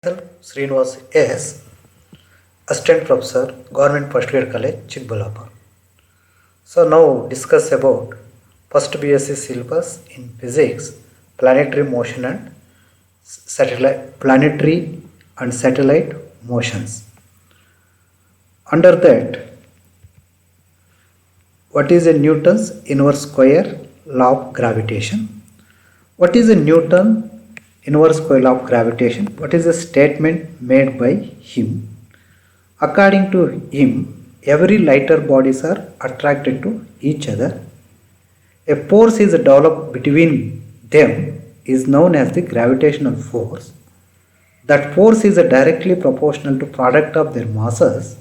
Myself, Srinivas S., Assistant Professor, Government First Grade College, Chikbalapur. So now discuss about first BSc syllabus in physics, planetary motion and satellite motions. Under that, what is a Newton's inverse square law of gravitation? What is a Newton inverse square law of gravitation? What is a statement made by him? According to him, every lighter bodies are attracted to each other. A force is developed between them is known as the gravitational force. That force is directly proportional to product of their masses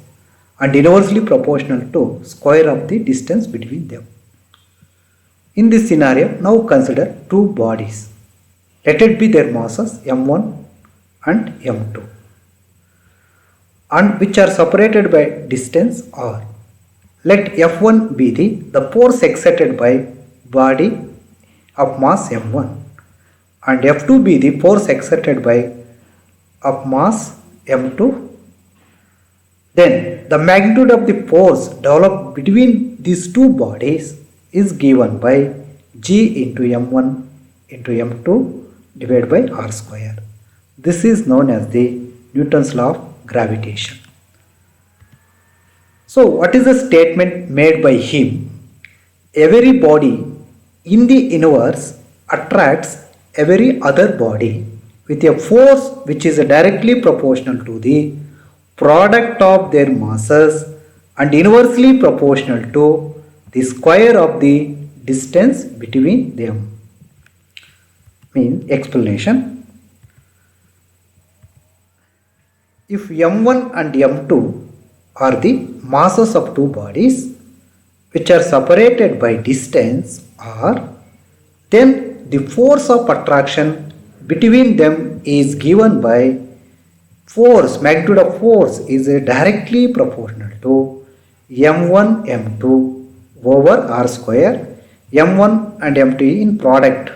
and inversely proportional to square of the distance between them. In this scenario, now consider two bodies. Let it be their masses m1 and m2, and which are separated by distance r. Let F1 be the force exerted by body of mass m1 and F2 be the force exerted by of mass m2. Then the magnitude of the force developed between these two bodies is given by G into m1 into m2 divided by r square. This is known as the Newton's law of gravitation. So what is the statement made by him? Every body in the universe attracts every other body with a force which is directly proportional to the product of their masses and inversely proportional to the square of the distance between them. Explanation. If m1 and m2 are the masses of two bodies which are separated by distance r, then the force of attraction between them is given by force, magnitude of force is directly proportional to m1 m2 over r square, m1 and m2 in product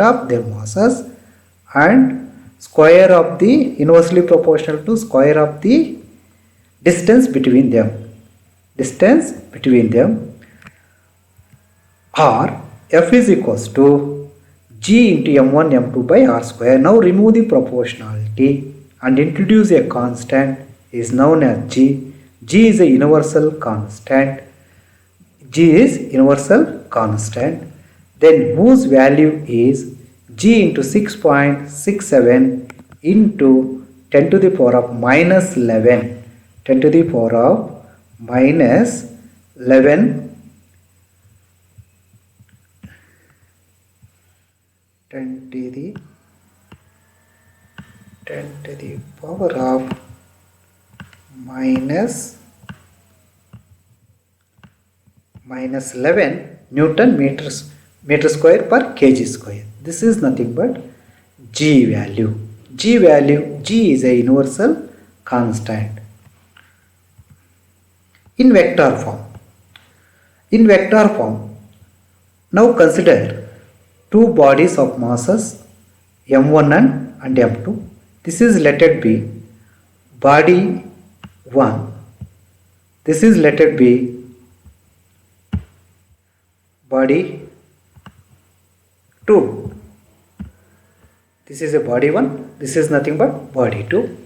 of their masses and square of the inversely proportional to square of the distance between them. Or F is equals to G into m1 m2 by r square. Now remove the proportionality and introduce a constant is known as G. G is a universal constant. Then whose value is G into 6.67 into 10 to the power of minus 11. 10 to the power of minus 11. 10 to the power of minus 11 Newton meter square per kg square. This is nothing but G value. G is a universal constant. In vector form, now consider two bodies of masses m1 and m2. This is let it be body 1. This is let it be body 2. This is a body 1. This is nothing but body 2.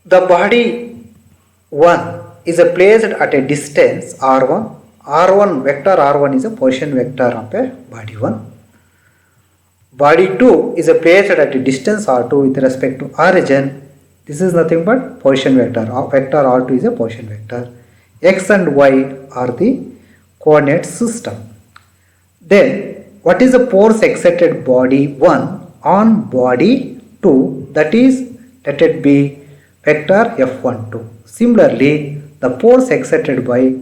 The body 1 is placed at a distance r1. Vector r1 is a position vector of a body 1. Body 2 is placed at a distance r2 with respect to origin. This is nothing but position vector. Vector r2 is a position vector. X and y are the coordinate system. Then what is the force exerted body 1 on body 2? That is, let it be vector F12. Similarly, the force exerted by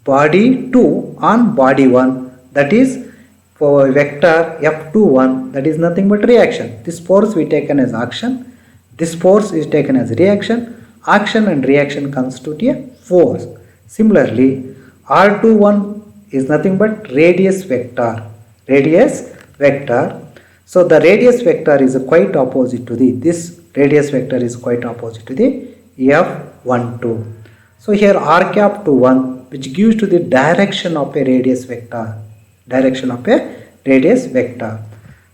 body 2 on body 1, that is for vector F21, that is nothing but reaction. This force we taken as action. This force is taken as reaction. Action and reaction constitute a force. Similarly, R21 is nothing but radius vector. So the radius vector is quite opposite to this radius vector is quite opposite to the F12. So here r cap to 1, which gives to the direction of a radius vector.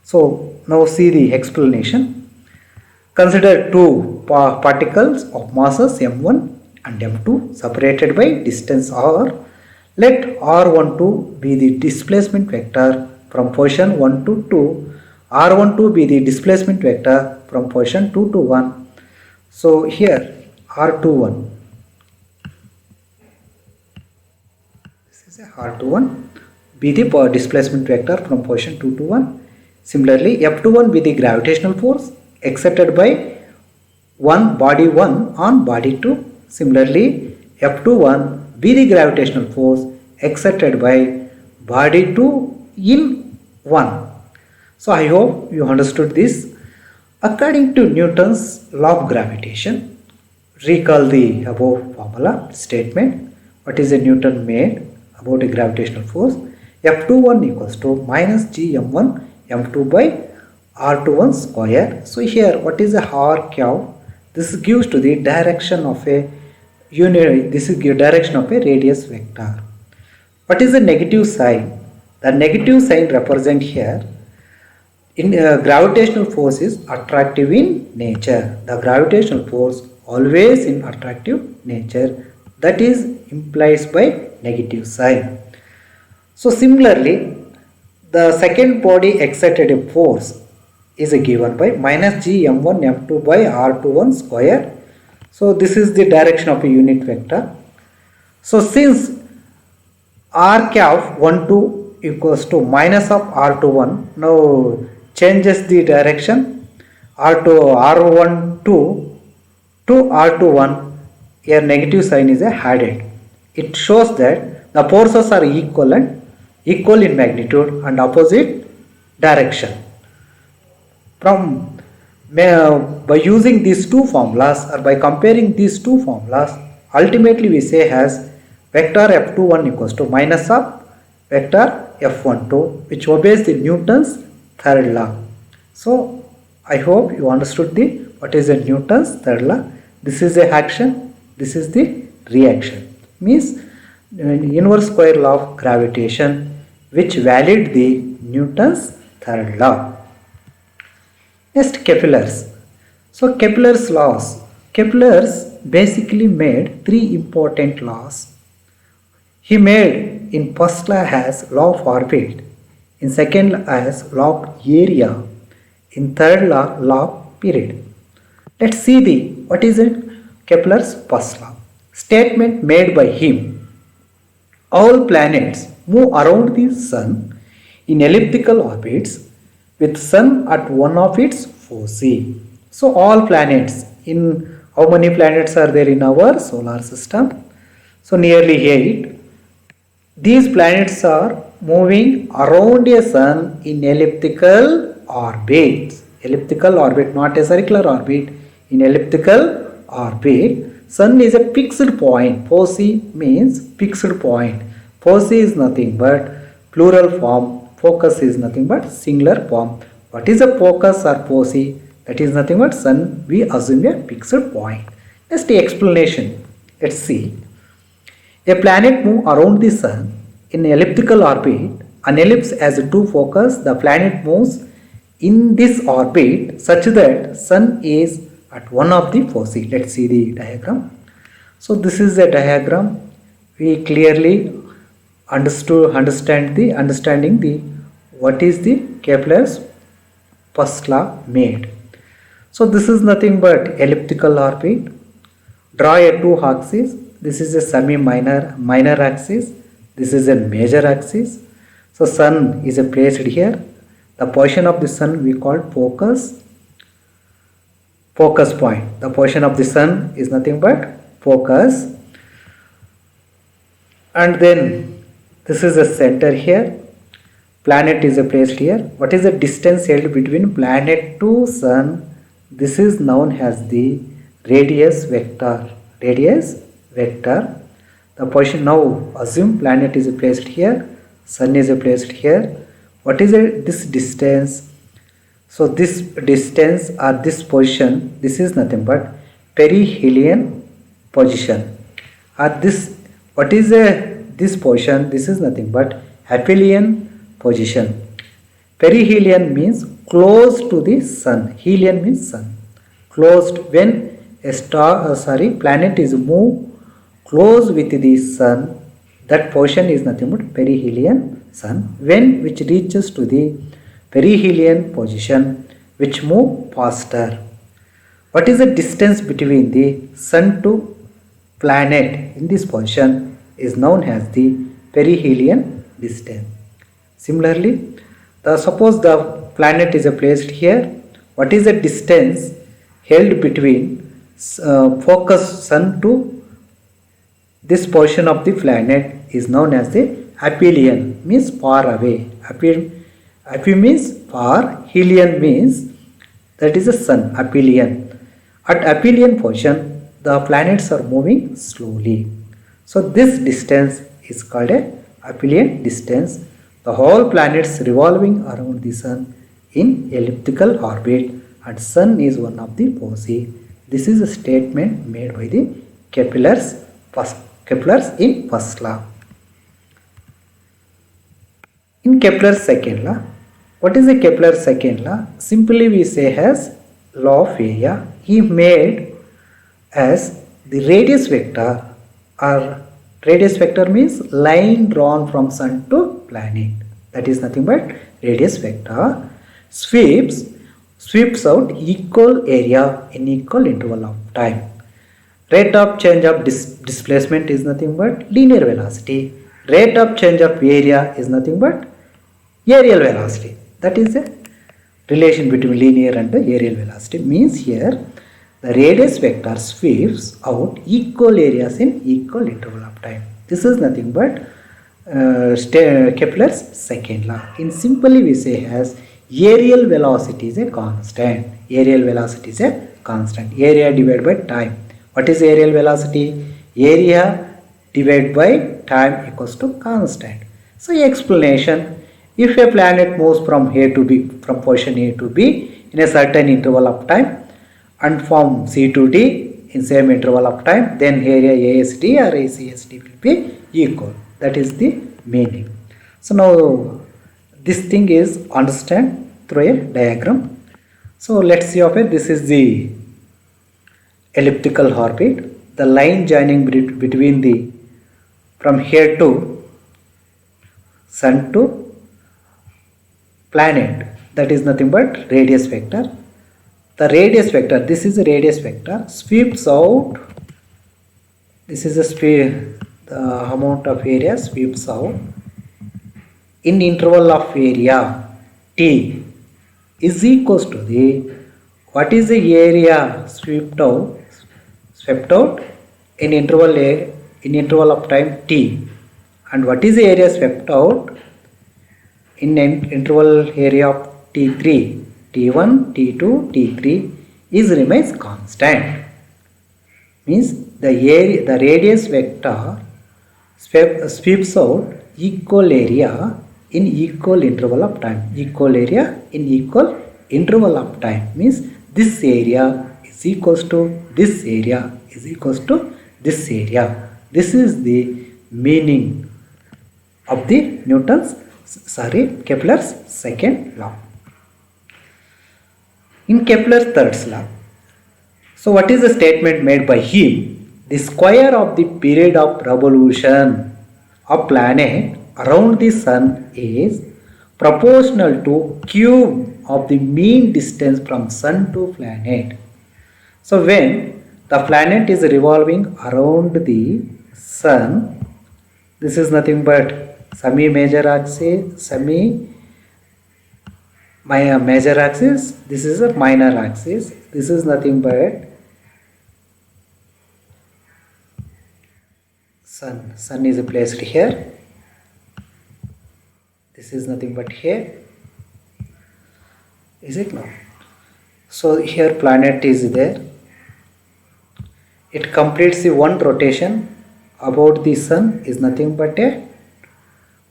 So now see the explanation. Consider two particles of masses m1 and m2 separated by distance r. Let r12 be the displacement vector from position 1 to 2. R12 be the displacement vector from position 2 to 1. So here R21, this is a R21 be the displacement vector from position 2 to 1. Similarly, F21 be the gravitational force exerted by body 1 on body 2. Similarly, F21 be the gravitational force exerted by body 2 in 1. So I hope you understood this. According to Newton's law of gravitation, recall the above formula statement. What is a Newton made about a gravitational force? F21 equals to minus gm1 m2 by r21 square. So here what is a r cap? This gives to the direction of a unit. This is the direction of a radius vector. What is the negative sign? The negative sign represent here in gravitational force is attractive in nature. The gravitational force always in attractive nature. That is implies by negative sign. So similarly, the second body exerted force is given by minus g m1 m2 by r21 square. So this is the direction of a unit vector. So since r cap 12 equals to minus of r21, now changes the direction r12 to r21. Here negative sign is added. It shows that the forces are equal in magnitude and opposite direction. By using these two formulas or by comparing these two formulas, ultimately we say as vector F21 equals to minus of vector F12, which obeys the Newton's third law. So I hope you understood what is the Newton's third law. This is a action, this is the reaction. Means inverse square law of gravitation, which valid the Newton's third law. Next, Kepler's. So Kepler's laws. Kepler's basically made three important laws. He made in first law as law of orbit, in second law as law of area, in third law, law of period. Let's see what is it? Kepler's first law. Statement made by him. All planets move around the sun in elliptical orbits with sun at one of its foci. So all planets, in how many planets are there in our solar system? So nearly 8. These planets are moving around a sun in elliptical orbits. Elliptical orbit, not a circular orbit. In elliptical orbit, sun is a fixed point. Foci means fixed point. Foci is nothing but plural form. Focus is nothing but singular form. What is a focus or foci? That is nothing but sun. We assume a fixed point. Just the explanation. Let's see. A planet moves around the sun in elliptical orbit. An ellipse has two foci. The planet moves in this orbit such that sun is at one of the foci. Let's see the diagram. So this is a diagram. We clearly understanding what is the Kepler's first law made. So this is nothing but elliptical orbit. Draw a two axes. This is a semi-minor axis. This is a major axis. So sun is placed here. The position of the sun we call focus point. The position of the sun is nothing but focus. And then this is the center here. Planet is placed here. What is the distance held between planet to sun? This is known as the radius vector. Radius vector. The position, now assume planet is placed here, sun is placed here. What is this distance? So this distance or this position, this is nothing but perihelion position. Or this, what is this position? This is nothing but aphelion position. Perihelion means close to the sun. Helion means sun. Closed, when a planet is moved close with the sun, that position is nothing but perihelion sun. When which reaches to the perihelion position, which move faster. What is the distance between the sun to planet in this position is known as the perihelion distance. Similarly, suppose the planet is placed here. What is the distance held between focus sun to this portion of the planet is known as the aphelion, means far away. Aphe means far, helion means that is the sun, aphelion. At aphelion position, the planets are moving slowly. So this distance is called a aphelion distance. The whole planets revolving around the sun in elliptical orbit, and sun is one of the foci. This is a statement made by the Kepler's in first law. In Kepler's second law, what is the Kepler's second law? Simply we say as law of area. He made as the radius vector, or radius vector means line drawn from sun to planet. That is nothing but radius vector. Sweeps out equal area in equal interval of time. Rate of change of displacement is nothing but linear velocity. Rate of change of area is nothing but aerial velocity. That is the relation between linear and the aerial velocity. Means here the radius vector sweeps out equal areas in equal interval of time. This is nothing but Kepler's second law. In simply we say as aerial velocity is a constant. Aerial velocity is a constant. Area divided by time. What is aerial velocity? Area divided by time equals to constant. So explanation: if a planet moves from A to B, from position A to B in a certain interval of time, and from C to D in same interval of time, then area ASD or ACSD will be equal. That is the meaning. So now this thing is understand through a diagram. So let's see of it. This is the elliptical orbit. The line joining between the from here to sun to planet, that is nothing but radius vector. The radius vector, this is a radius vector, sweeps out, this is the amount of area sweeps out in interval of area t is equals to the, what is the area swept out in interval of time t, and what is the area swept out in interval area of t3, t1, t2, t3 is remains constant. Means the radius vector sweeps out equal area in equal interval of time. Equal area in equal interval of time means this area is equals to this area is equals to this area. This is the meaning of the Kepler's second law. In Kepler's third law, so what is the statement made by him? The square of the period of revolution of planet around the sun is proportional to cube of the mean distance from sun to planet. So when the planet is revolving around the sun, this is nothing but semi-major axis, major axis, this is a minor axis, this is nothing but sun is placed here, this is nothing but here, is it not? So here planet is there, it completes the one rotation about the sun is nothing but a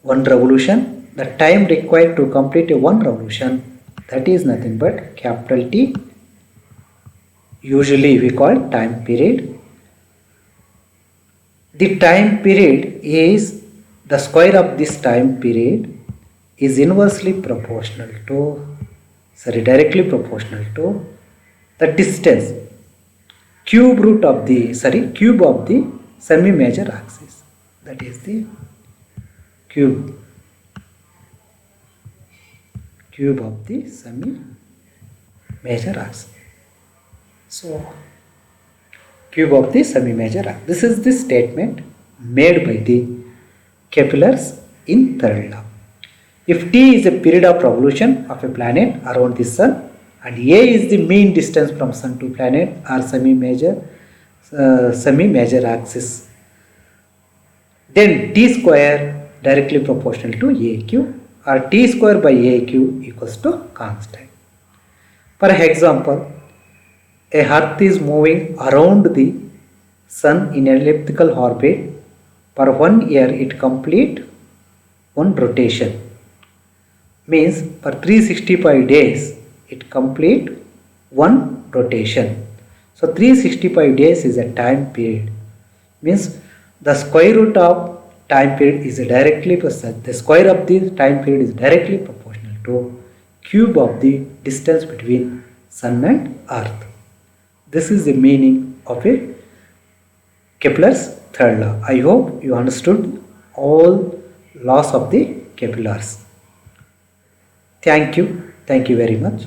one revolution. The time required to complete a one revolution that is nothing but capital T. Usually we call time period. The time period is the square of this time period is inversely proportional to, directly proportional to the distance cube of the semi-major axis. That is the cube of the semi-major axis. So cube of the semi-major axis. This is the statement made by the Kepler's in third law. If t is a period of revolution of a planet around the sun and a is the mean distance from sun to planet or semi-major axis, then t square directly proportional to aq or t square by aq equals to constant. For example, a earth is moving around the sun in elliptical orbit. For 1 year it complete one rotation. Means for 365 days it complete one rotation. So 365 days is a time period. Means the square root of time period is directly the square of the time period is directly proportional to cube of the distance between sun and earth. This is the meaning of a Kepler's third law. I hope you understood all laws of the Kepler's. Thank you very much.